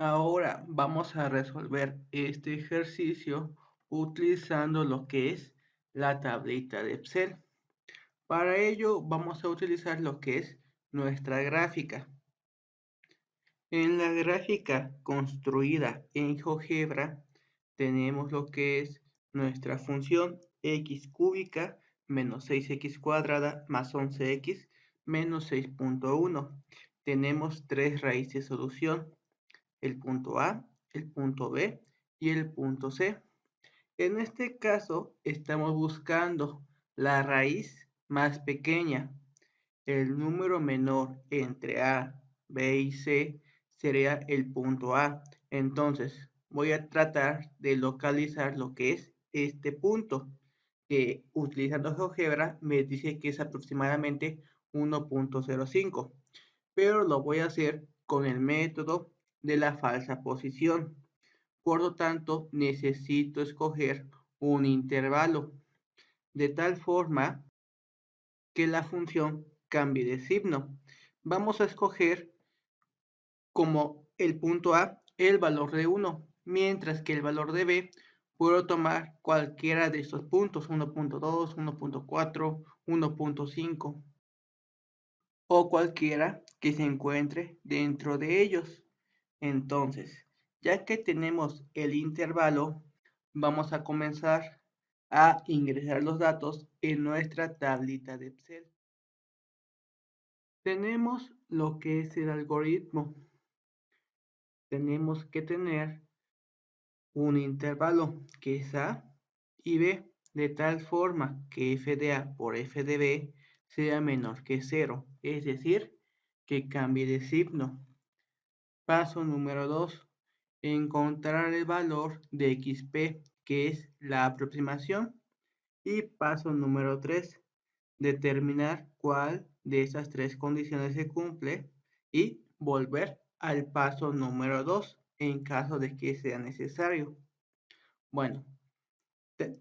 Ahora vamos a resolver este ejercicio utilizando lo que es la tablita de Excel. Para ello vamos a utilizar lo que es nuestra gráfica. En la gráfica construida en GeoGebra tenemos lo que es nuestra función x cúbica menos 6x cuadrada más 11x menos 6.1. Tenemos tres raíces de solución, el punto A, el punto B y el punto C. En este caso estamos buscando la raíz más pequeña. El número menor entre A, B y C sería el punto A. Entonces voy a tratar de localizar lo que es este punto, que utilizando GeoGebra me dice que es aproximadamente 1.05, pero lo voy a hacer con el método de la falsa posición. Por lo tanto, necesito escoger un intervalo de tal forma que la función cambie de signo. Vamos a escoger como el punto A el valor de 1, mientras que el valor de B puedo tomar cualquiera de estos puntos, 1.2, 1.4, 1.5 o cualquiera que se encuentre dentro de ellos. Entonces, ya que tenemos el intervalo, vamos a comenzar a ingresar los datos en nuestra tablita de Excel. Tenemos lo que es el algoritmo. Tenemos que tener un intervalo que es A y B, de tal forma que f de A por f de B sea menor que 0, es decir, que cambie de signo. Paso número 2. Encontrar el valor de xp, que es la aproximación. Y paso número 3. Determinar cuál de esas tres condiciones se cumple y volver al paso número 2 en caso de que sea necesario. Bueno,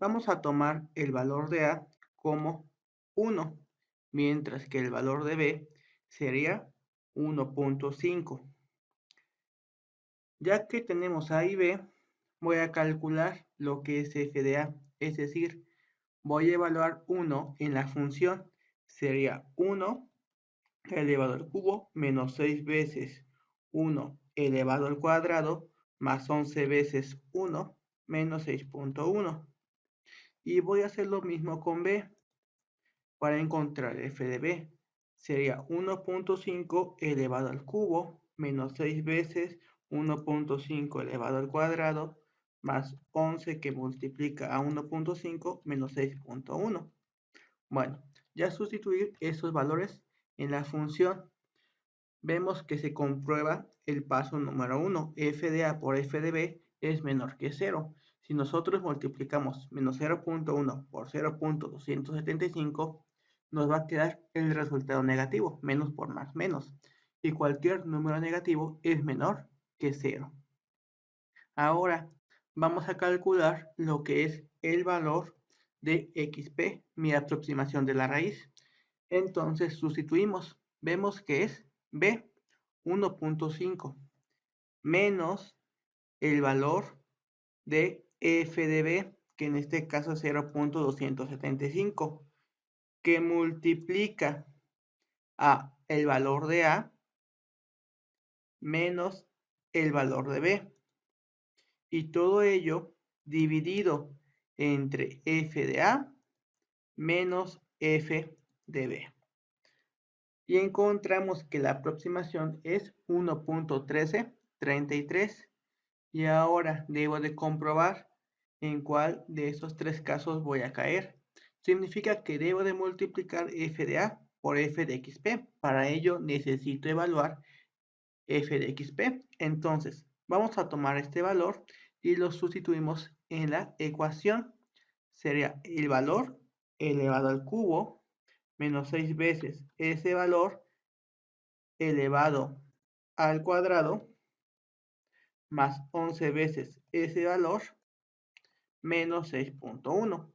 vamos a tomar el valor de A como 1, mientras que el valor de B sería 1.5. Ya que tenemos A y B, voy a calcular lo que es f de A, es decir, voy a evaluar 1 en la función, sería 1 elevado al cubo menos 6 veces 1 elevado al cuadrado más 11 veces 1 menos 6.1. Y voy a hacer lo mismo con B. Para encontrar f de B, sería 1.5 elevado al cubo menos 6 veces 1.5 elevado al cuadrado más 11 que multiplica a 1.5 menos 6.1. Bueno, ya sustituir esos valores en la función, vemos que se comprueba el paso número 1, f de A por f de B es menor que 0. Si nosotros multiplicamos menos 0.1 por 0.275, nos va a quedar el resultado negativo, menos por más menos, y cualquier número negativo es menor que 0. Ahora vamos a calcular lo que es el valor de xp, mi aproximación de la raíz. Entonces sustituimos, vemos que es b 1.5 menos el valor de f de b, que en este caso es 0.275, que multiplica a el valor de A menos el valor de B. Y todo ello dividido entre f de A menos f de B. Y encontramos que la aproximación es 1.1333. Y ahora debo de comprobar en cuál de esos tres casos voy a caer. Significa que debo de multiplicar f de A por f de xp. Para ello necesito evaluar f de xp. Entonces, vamos a tomar este valor y lo sustituimos en la ecuación. Sería el valor elevado al cubo menos 6 veces ese valor elevado al cuadrado más 11 veces ese valor menos 6.1.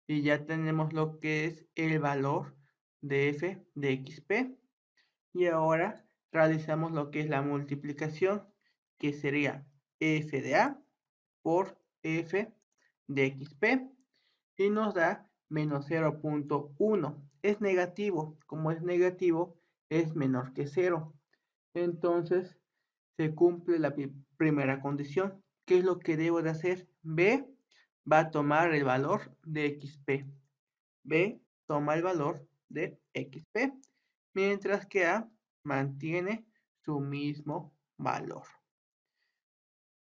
Y ya tenemos lo que es el valor de f de xp. Y ahora realizamos lo que es la multiplicación. que sería f de a por f de xp, y nos da menos 0.1. Es negativo. Como es negativo, es menor que 0. Entonces, se cumple la primera condición. ¿Qué es lo que debo de hacer? B va a tomar el valor de xp. B toma el valor de xp, mientras que A mantiene su mismo valor.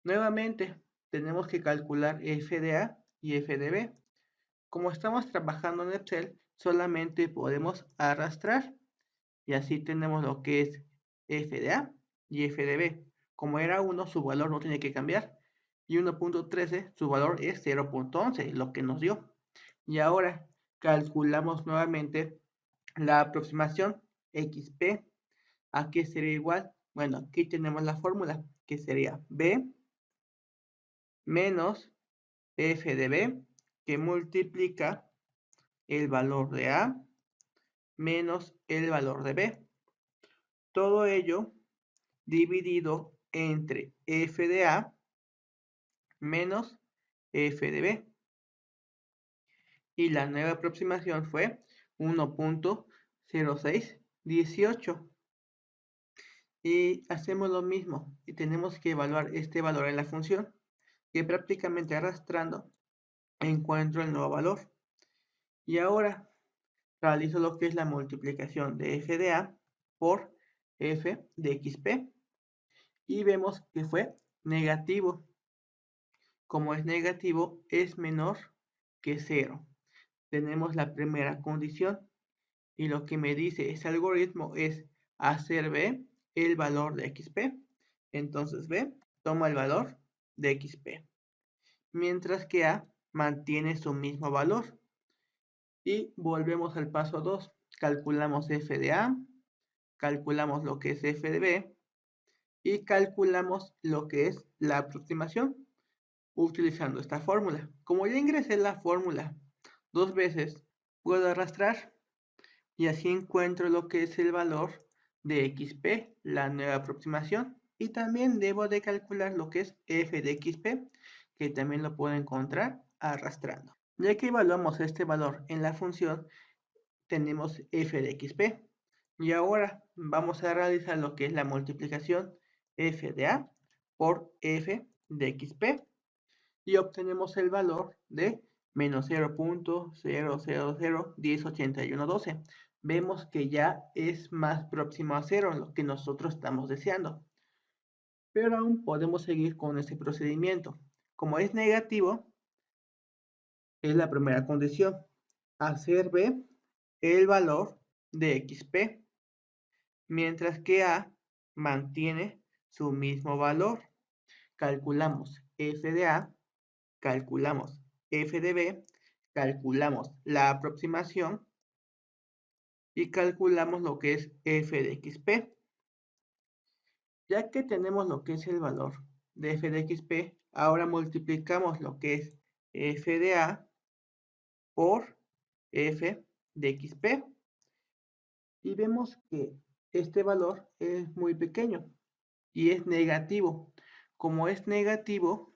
Nuevamente, tenemos que calcular f de A y f de B. Como estamos trabajando en Excel, solamente podemos arrastrar, y así tenemos lo que es f de A y f de B. Como era 1, su valor no tiene que cambiar, y 1.13, su valor es 0.11, lo que nos dio. Y ahora calculamos nuevamente la aproximación xp. ¿A qué sería igual? Bueno, aquí tenemos la fórmula, que sería B menos f de B, que multiplica el valor de A menos el valor de B. Todo ello dividido entre f de A menos f de B. Y la nueva aproximación fue 1.0618. Y hacemos lo mismo y tenemos que evaluar este valor en la función, que prácticamente arrastrando encuentro el nuevo valor. Y ahora realizo lo que es la multiplicación de f de a por f de xp, y vemos que fue negativo. Como es negativo, es menor que 0. Tenemos la primera condición, y lo que me dice este algoritmo es hacer b el valor de xp. Entonces b toma el valor de xp, mientras que a mantiene su mismo valor. Y volvemos al paso 2. Calculamos f de a, calculamos lo que es f de b, y calculamos lo que es la aproximación utilizando esta fórmula. Como ya ingresé la fórmula 2 veces, puedo arrastrar, y así encuentro lo que es el valor de xp, la nueva aproximación. Y también debo de calcular lo que es f de xp, que también lo puedo encontrar arrastrando. Ya que evaluamos este valor en la función, tenemos f de xp. Y ahora vamos a realizar lo que es la multiplicación f de a por f de xp, y obtenemos el valor de menos 0.000108112. Vemos que ya es más próximo a 0, lo que nosotros estamos deseando. Pero aún podemos seguir con este procedimiento. Como es negativo, es la primera condición. Hacer b el valor de xp, mientras que a mantiene su mismo valor. Calculamos f de a, calculamos f de b, calculamos la aproximación y calculamos lo que es f de xp. Ya que tenemos lo que es el valor de f de xp, ahora multiplicamos lo que es f de a por f de xp, y vemos que este valor es muy pequeño y es negativo. Como es negativo,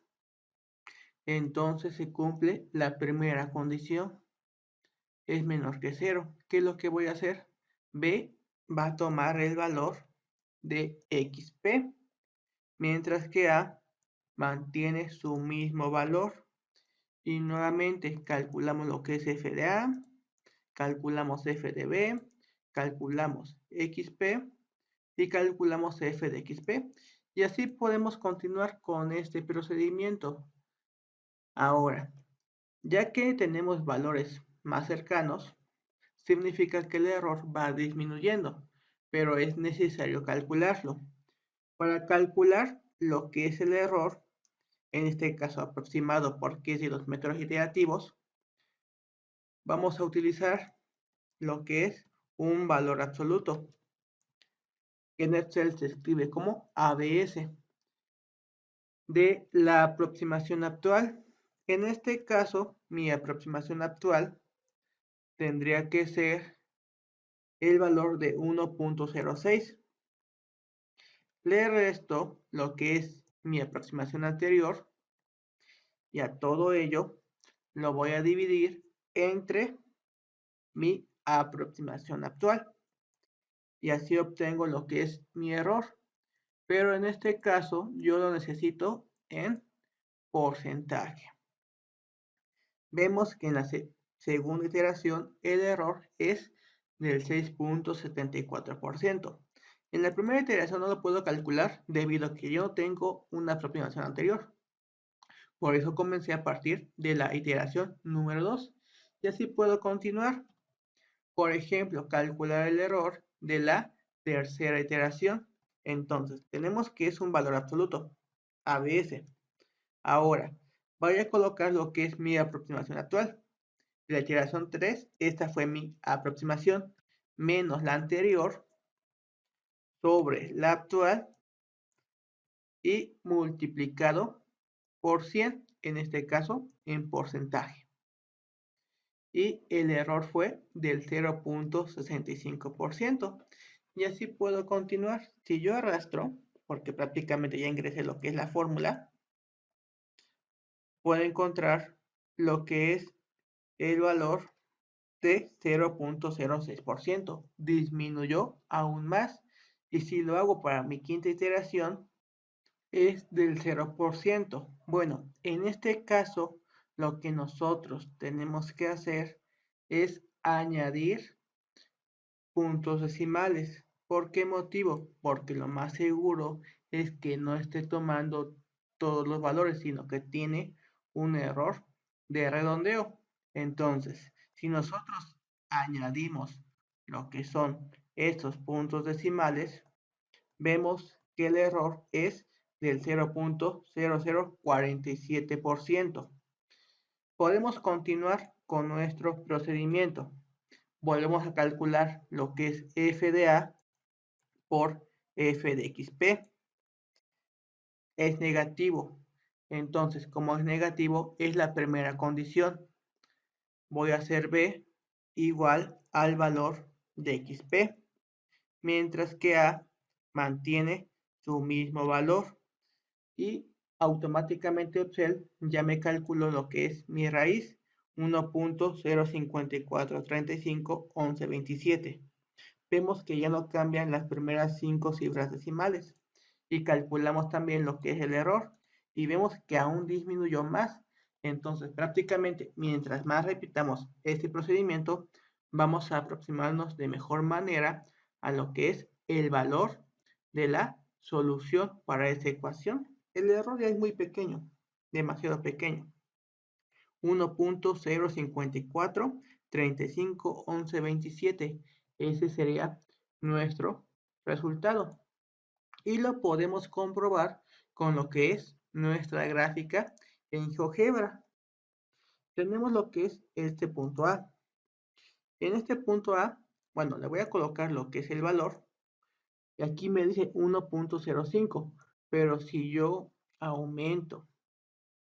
entonces se cumple la primera condición, es menor que 0. ¿Qué es lo que voy a hacer? B va a tomar el valor de xp, mientras que A mantiene su mismo valor. Y nuevamente calculamos lo que es f de A, calculamos f de B, calculamos xp y calculamos f de xp. Y así podemos continuar con este procedimiento. Ahora, ya que tenemos valores más cercanos, significa que el error va disminuyendo, pero es necesario calcularlo. Para calcular lo que es el error, en este caso aproximado porque es de los métodos iterativos, vamos a utilizar lo que es un valor absoluto, que en Excel se escribe como ABS, de la aproximación actual. En este caso, mi aproximación actual tendría que ser el valor de 1.06. Le resto lo que es mi aproximación anterior, y a todo ello lo voy a dividir entre mi aproximación actual. Y así obtengo lo que es mi error. Pero en este caso yo lo necesito en porcentaje. Vemos que en la segunda iteración el error es del 6.74%. En la primera iteración no lo puedo calcular debido a que yo no tengo una aproximación anterior. Por eso comencé a partir de la iteración número 2 y así puedo continuar. Por ejemplo, calcular el error de la tercera iteración. Entonces, tenemos que es un valor absoluto, ABS. Ahora, voy a colocar lo que es mi aproximación actual. La iteración 3, esta fue mi aproximación, menos la anterior sobre la actual y multiplicado por 100, en este caso en porcentaje. Y el error fue del 0.65%. Y así puedo continuar. Si yo arrastro, porque prácticamente ya ingresé lo que es la fórmula, puedo encontrar lo que es el valor de 0.06%. Disminuyó aún más. Y si lo hago para mi quinta iteración, es del 0%. Bueno, en este caso, lo que nosotros tenemos que hacer es añadir puntos decimales. ¿Por qué motivo? Porque lo más seguro es que no esté tomando todos los valores, sino que tiene un error de redondeo. Entonces, si nosotros añadimos lo que son estos puntos decimales, vemos que el error es del 0.0047%. Podemos continuar con nuestro procedimiento. Volvemos a calcular lo que es f de a por f de xp. Es negativo. Entonces, como es negativo, es la primera condición. Voy a hacer b igual al valor de xp, mientras que a mantiene su mismo valor. Y automáticamente Excel ya me calculó lo que es mi raíz, 1.054351127. Vemos que ya no cambian las primeras 5 cifras decimales y calculamos también lo que es el error y vemos que aún disminuyó más. Entonces prácticamente mientras más repitamos este procedimiento vamos a aproximarnos de mejor manera a lo que es el valor de la solución para esa ecuación. El error ya es muy pequeño, demasiado pequeño. 1.054351127. Ese sería nuestro resultado. Y lo podemos comprobar con lo que es nuestra gráfica en GeoGebra. Tenemos lo que es este punto A. En este punto A, bueno, le voy a colocar lo que es el valor. Y aquí me dice 1.05. Pero si yo aumento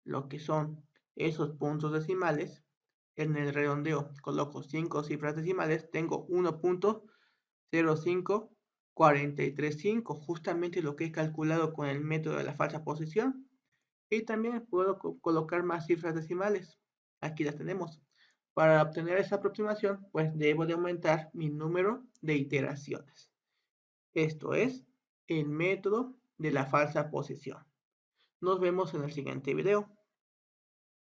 lo que son esos puntos decimales, en el redondeo coloco 5 cifras decimales, tengo 1.05435, justamente lo que he calculado con el método de la falsa posición. Y también puedo colocar más cifras decimales. Aquí las tenemos. Para obtener esa aproximación, pues debo de aumentar mi número de iteraciones. Esto es el método de la falsa posición. Nos vemos en el siguiente video.